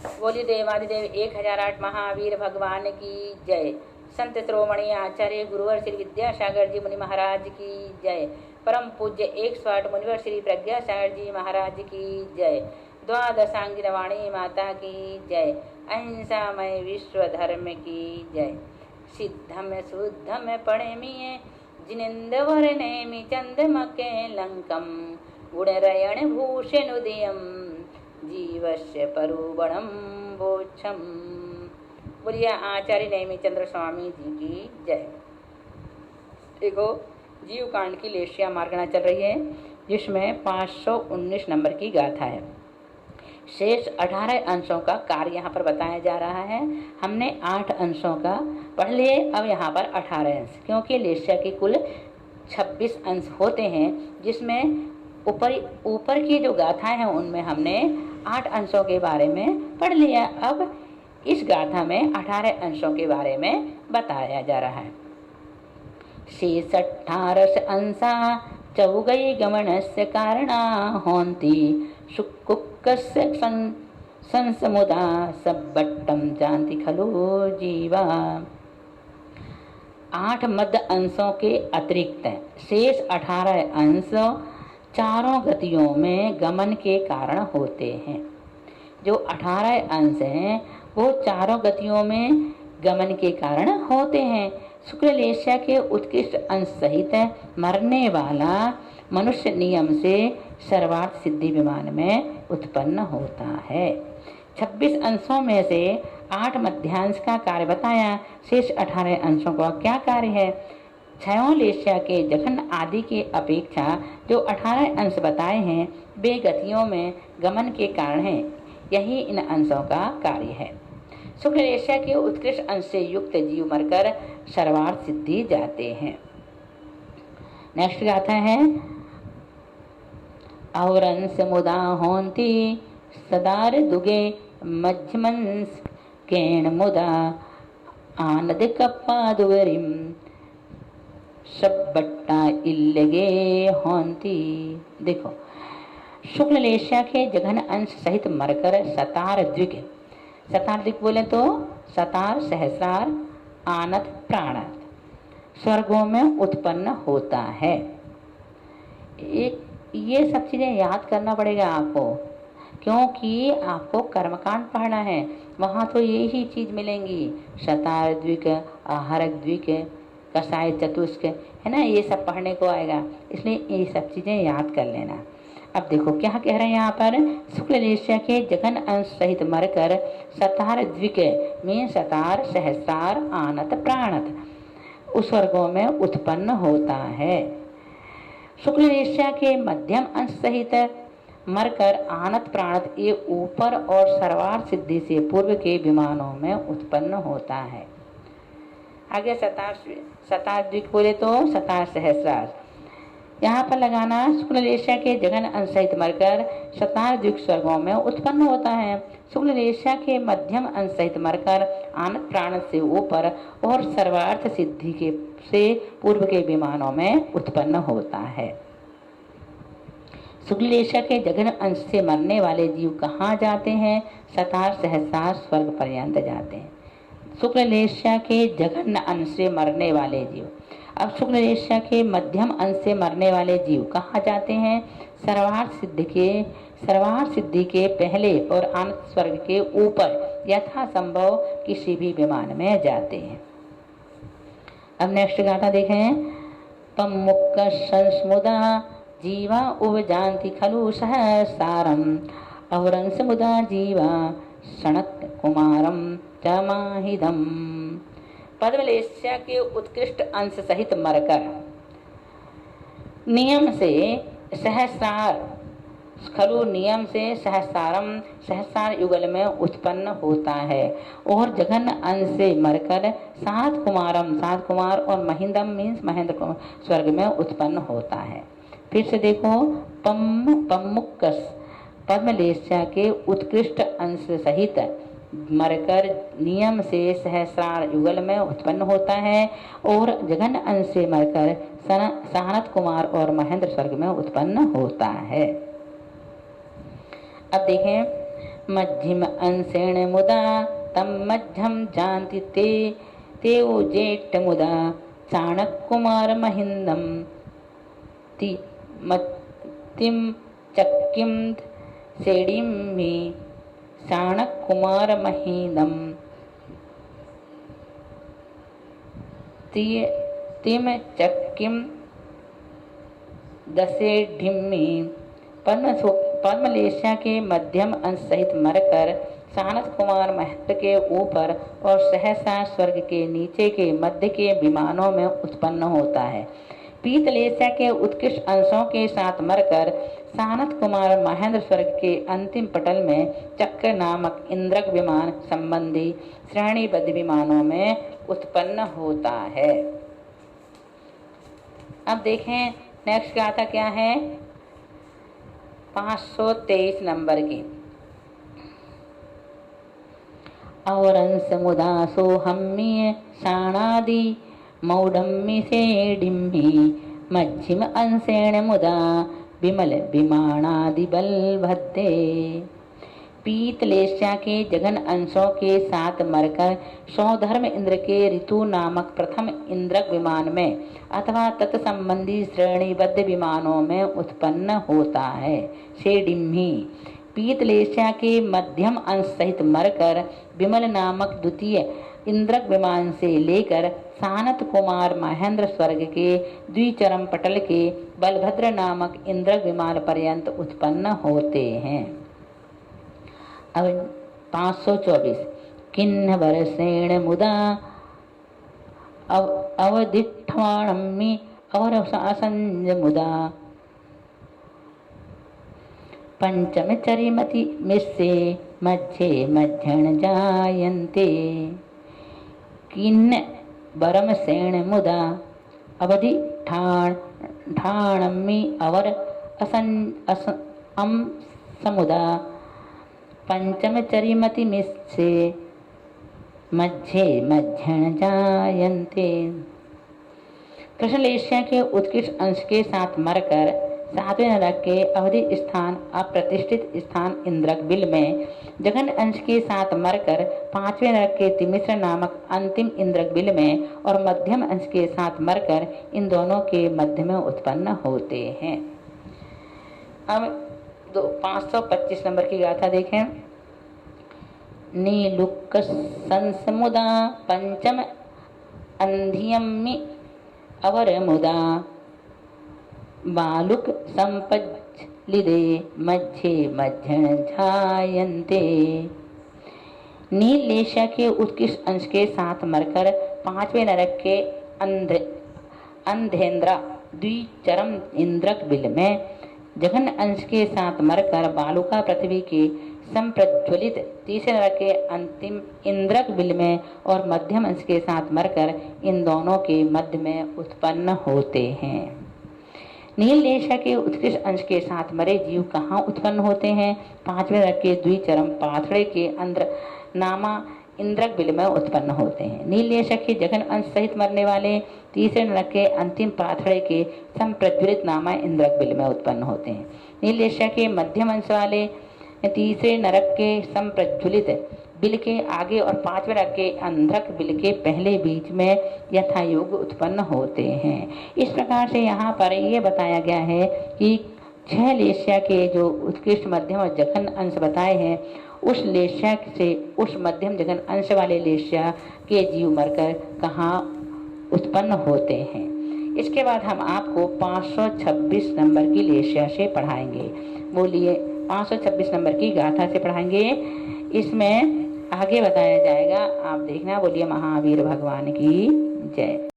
बोली देवादिदेव 1008 महावीर भगवान की जय। संत श्रोमणी आचार्य गुरुवर श्री विद्यासागर जी मुनि महाराज की जय। परम पूज्य 108 मुनिवर श्री प्रज्ञा सागर जी महाराज की जय। द्वादशांगी वाणी माता की जय। अहिंसामय विश्व धर्म की जय। सिद्धम शुद्धम पणेमिये जिनेन्द्र नेमि चंदमके लंकम गुणरयण भूषणुदयम जीवस्य परुबणम बोक्षम। बोलिए आचार्य नेमि चंद्र स्वामी जी की जय। देखो जीव कांड की लेशिया मार्गना चल रही है, जिसमें 519 नंबर की गाथा है। शेष 18 अंशों का कार्य यहाँ पर बताया जा रहा है। हमने 8 अंशों का पढ़ लिए, अब यहाँ पर 18 अंश, क्योंकि लेशिया के कुल 26 अंश होते हैं, जिसमें ऊपर की जो गाथाएं हैं उनमें हमने 8 अंशों के बारे में पढ़ लिया। अब इस गाथा में 18 अंशों के बारे में बताया जा रहा है। शेष 18 अंशा चौगई गमनस्य कारणा होन्ति सुकुक्कस्य संसमुदा सब्बट्टम जानति खलु जीवा। 8 मध्य अंशों के अतिरिक्त शेष 18 अंश चारों गतियों में गमन के कारण होते हैं। जो 18 अंश हैं वो चारों गतियों में गमन के कारण होते हैं। शुक्ल लेशिया के उत्कृष्ट अंश सहित मरने वाला मनुष्य नियम से सर्वार्थ सिद्धि विमान में उत्पन्न होता है। 26 अंशों में से 8 मध्यांश का कार्य बताया, शेष 18 अंशों का क्या कार्य है। 6 लेशिया के जघन आदि के अपेक्षा जो 18 अंश बताए हैं वे गतियों में गमन के कारण हैं। यही इन अंशों का कार्य है। शुक्ल लेशिया के उत्कृष्ट अंश से युक्त जीव मरकर सर्वार्थ सिद्धि जाते हैं। नेक्स्ट गाथा है औरंस मुदा होन्ति सदार दुगे मध्यमंस केण मुदा आनद कप्पादुवरिम सब्बट्टा इल्लगे होन्ति। देखो शुक्ल लेशिया के जघन अंश सहित मरकर सतार द्विग, सतार द्विग बोले तो सतार, सहस्रार, आनत, प्राणत स्वर्गों में उत्पन्न होता है। ये सब चीजें याद करना पड़ेगा आपको, क्योंकि आपको कर्मकांड पढ़ना है। वहाँ तो यही चीज मिलेंगी, शतार द्विक, आहरक द्विक, कसाय चतुष्क, है ना, ये सब पढ़ने को आएगा। इसलिए ये सब चीजें याद कर लेना। अब देखो क्या कह रहे हैं यहाँ पर। शुक्ल लेशिया के जघन अंश सहित मरकर सतार द्विक में सतार, सहस्रार, आनत, प्राणत उस वर्गों में उत्पन्न होता है। शुक्ल लेशिया के मध्यम अंश सहित मरकर आनत, प्राणत ये ऊपर और सर्वार्थ सिद्धि से पूर्व के विमानों में उत्पन्न होता है। आगे सतार द्विक बोले तो सतार, सहस्रार, यहाँ पर लगाना शुक्ल लेशिया के जघन अंश सहित मरकर सतार द्विक स्वर्गों में उत्पन्न होता है। शुक्ल लेशिया के मध्यम अंश सहित मरकर आनत, प्राणत से ऊपर और सर्वार्थ सिद्धि के से पूर्व के विमानों में उत्पन्न होता है। शुक्ल लेशिया के जघन अंश से मरने वाले जीव कहाँ जाते हैं? सतार, सहस्रार स्वर्ग पर्यंत जाते हैं। शुक्ल लेशिया के जघन अंश से मरने वाले जीव। अब शुक्ल लेशिया के मध्यम अंश से मरने वाले जीव कहाँ जाते हैं? सर्वार्थ सिद्धि के पहले और आनत स्वर्ग के ऊपर यथा संभव किसी भी विमान में जाते हैं। अब नेक्स्ट गाथा देखें। पम्मुक्क संस्मुदा जीवा उपजान्ति खलु सहस्रारम औरंस मुदा जीवा सनक कुमारम चमाहिदम। पद्म लेशिया के उत्कृष्ट अंश सहित मरकर नियम से सहस्रार, खलु नियम से सहस्रारम सहस्रार युगल में उत्पन्न होता है और जघन अंश से मरकर 7 कुमारम 7 कुमार और महिंदम मीन्स महेंद्र स्वर्ग में उत्पन्न होता है। फिर से देखो पम्मुक्क पद्म लेशिया के उत्कृष्ट अंश सहित मरकर नियम से सहस्रार युगल में उत्पन्न होता है और जघन अंश से मरकर सहानत कुमार और महेंद्र स्वर्ग में उत्पन्न होता है। अब देखें मध्यम अंशेण मुदा तम मध्यम जानति ते तेओ जेठ मुदा चाणक्य कुमार महिंदम ति मत्तिम चक्किम सेडिम में चाणक्य कुमार महिंदम तिम चक्किम दसेढिम्मी। पद्मलेशिया के मध्यम अंश सहित मरकर सानत कुमार महत्व के ऊपर और सहसा स्वर्ग के नीचे के मध्य के विमानों में उत्पन्न होता है। पीतलेशिया के उत्कृष्ट अंशों के साथ मरकर सानत कुमार महेंद्र स्वर्ग के अंतिम पटल में चक्र नामक इंद्रक विमान संबंधी श्रेणीबद्ध विमानों में उत्पन्न होता है। अब देखें नेक्स्ट गाथा क्या है 523 नंबर की। औरंस मुदा सोहम्य शाणादि मौडम्मि सेडिम्मि मध्यम अंशेण मुदा विमल विमानादि बलभद्दे। पीतलेशिया के जघन अंशों के साथ मरकर सौधर्म इंद्र के ऋतु नामक प्रथम इंद्रक विमान में अथवा तत्संबंधी श्रेणीबद्ध विमानों में उत्पन्न होता है। शेडिम्ही पीतलेशिया के मध्यम अंश सहित मरकर विमल नामक द्वितीय इंद्रक विमान से लेकर सानत कुमार महेंद्र स्वर्ग के द्विचरम पटल के बलभद्र नामक इंद्रक विमान पर्यंत उत्पन्न होते हैं। अब 524 किन्न वर्षेण मुदा अवदिठवाणम्मि अवरसासंज मुदा पंचम चरिमति मिस्से मध्ये मध्यण जायन्ते। किन्न बरमसेण मुदा अवधि ठाणम्मि अवर असम समुदा पंचम चरिमति मिस्से मध्ये मध्यण जायन्ते। कृष्णलेशिया के उत्कृष्ट अंश के साथ मरकर सातवें नरक के अवधि स्थान अप्रतिष्ठित स्थान इंद्रक बिल में जघन अंश के साथ मरकर पांचवें नरक के तिमिश्र नामक अंतिम इंद्रक बिल में और मध्यम अंश के साथ मरकर इन दोनों के मध्य में उत्पन्न होते हैं। अब 525 नंबर की गाथा देखें। नीलुक संसमुदा पंचम अंधियम्मि अवर मुदा बालुक संपज्लिदे मध्ये मध्यण जायन्ते। नीलेशिया के उत्कृष्ट अंश के साथ मरकर पांचवें नरक के अंधेन्द्रा द्विचरम इंद्रक बिल में जघन अंश के साथ मरकर बालुका पृथ्वी के संप्रज्वलित तीसरे नरक के अंतिम इंद्रक बिल में और मध्यम अंश के साथ मरकर इन दोनों के मध्य में उत्पन्न होते हैं। नीललेशिया के उत्कृष्ट अंश के साथ मरे जीव कहाँ उत्पन्न होते हैं? पांचवें नरक के द्विचरम पाथड़े के अंदर नामा इंद्रक बिल में उत्पन्न होते हैं। नीललेशिया के जघन अंश सहित मरने वाले तीसरे नरक के अंतिम पाथड़े के संप्रज्वलित नामा इंद्रक बिल में उत्पन्न होते हैं। नीललेशिया के मध्यम अंश वाले तीसरे नरक के संप्रज्वलित बिल के आगे और पांचवें नरक के अंधक बिल के पहले बीच में यथायोग उत्पन्न होते हैं। इस प्रकार से यहाँ पर यह बताया गया है कि 6 लेशिया के जो उत्कृष्ट मध्यम और जघन अंश बताए हैं उस लेशिया से उस मध्यम जघन अंश वाले लेशिया के जीव मरकर कहाँ उत्पन्न होते हैं। इसके बाद हम आपको 526 नंबर की लेशिया से पढ़ाएंगे। बोलिए 526 नंबर की गाथा से पढ़ाएंगे। इसमें आगे बताया जाएगा, आप देखना। बोलिए महावीर भगवान की जय।